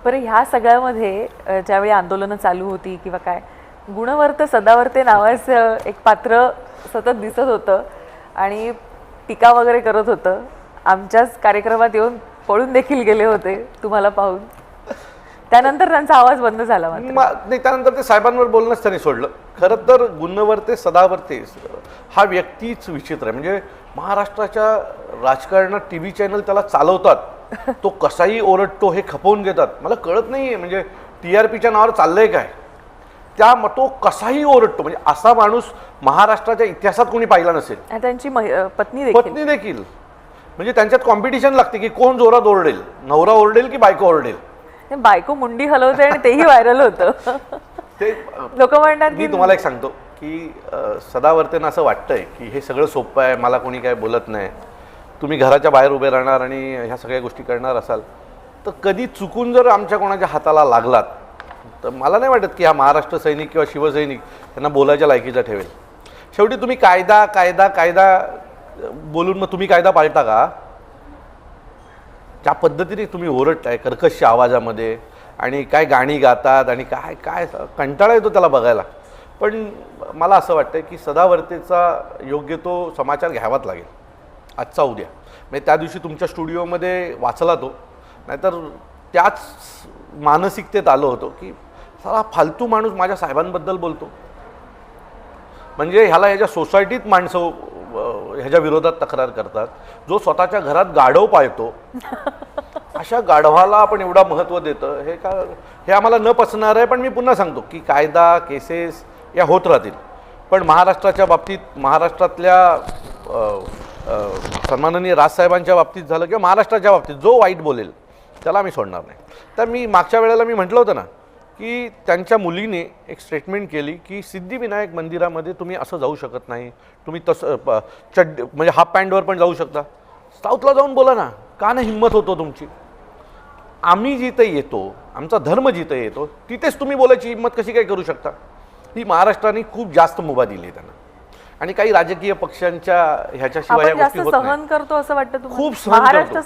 बरं, ह्या सगळ्यामध्ये ज्यावेळी आंदोलनं चालू होती किंवा काय, गुणवर्ते सदावर्ते नावाचं एक पात्र सतत दिसत होतं आणि टीका वगैरे करत होतं. आमच्याच कार्यक्रमात येऊन पळून देखील गेले होते तुम्हाला पाहून. त्यानंतर त्यांचा आवाज बंद झाला. नाही, त्यानंतर ते साहेबांवर बोलणंच त्यांनी सोडलं. खरं तर गुणवर्ते सदावर्ते हा व्यक्तीच विचित्र आहे. म्हणजे महाराष्ट्राच्या राजकारणात TV चॅनल त्याला चालवतात, तो कसाही ओरडतो, हे खपवून घेतात. मला कळत नाही आहे, म्हणजे TRPच्या नावावर चाललंय काय. तो कसाही ओरडतो. म्हणजे असा माणूस महाराष्ट्राच्या इतिहासात कोणी पाहिला नसेल. त्यांची पत्नी देखील म्हणजे त्यांच्यात कॉम्पिटिशन लागते की कोण जोरात ओरडेल, नवरा ओरडेल की बायको ओरडेल. बायको मुंडी हलवते आणि तेही व्हायरल होतं. ते लोक म्हणतात. मी तुम्हाला एक सांगतो की सदावर्तेंना असं वाटतंय की हे सगळं सोपं आहे, मला कोणी काय बोलत नाही. तुम्ही घराच्या बाहेर उभे राहणार आणि ह्या सगळ्या गोष्टी करणार असाल तर कधी चुकून जर आमच्या कोणाच्या हाताला लागलात तर मला नाही वाटत की हा महाराष्ट्र सैनिक किंवा शिवसैनिक यांना बोलायच्या लायकीचा ठेवेल. शेवटी तुम्ही कायदा कायदा कायदा बोलून मग तुम्ही कायदा पाळता का? ज्या पद्धतीने तुम्ही ओरडताय कर्कश आवाजामध्ये आणि काय गाणी गातात आणि काय काय कंटाळा येतो त्याला बघायला. पण मला असं वाटतं की सदावर्तेचा योग्य तो समाचार घ्यावाच लागेल आजचा उद्या. म्हणजे त्या दिवशी तुमच्या स्टुडिओमध्ये वाचला तो, नाहीतर त्याच मानसिकतेत आलो होतो की साला फालतू माणूस माझ्या साहेबांबद्दल बोलतो. म्हणजे ह्याला ह्याच्या सोसायटीत माणसं ह्याच्या विरोधात तक्रार करतात, जो स्वतःच्या घरात गाढव पाळतो. अशा गाढवाला आपण एवढा महत्त्व देतं हे आम्हाला न पचणार आहे. पण मी पुन्हा सांगतो की कायदा केसेस या होत राहतील, पण महाराष्ट्राच्या बाबतीत, महाराष्ट्रातल्या सन्माननीय राजसाहेबांच्या बाबतीत झालं किंवा महाराष्ट्राच्या बाबतीत जो वाईट बोलेल त्याला आम्ही सोडणार नाही. तर मी मागच्या वेळेला मी म्हटलं होतं ना की त्यांच्या मुलीने एक स्टेटमेंट केली की सिद्धिविनायक मंदिरामध्ये तुम्ही असं जाऊ शकत नाही, तुम्ही तसं म्हणजे हाफ पॅन्टवर पण जाऊ शकता. साऊथला जाऊन बोला ना, का नाही हिंमत होतो तुमची? आम्ही जिथे येतो, आमचा धर्म जिथे येतो तिथेच तुम्ही बोलायची हिंमत कशी काय करू शकता? ही महाराष्ट्राने खूप जास्त मुभा दिली त्यांना. आणि काही राजकीय पक्षांच्या ह्याच्याशिवाय सहन करतो असं वाटतं तुम्हाला? खूप सहन करतो.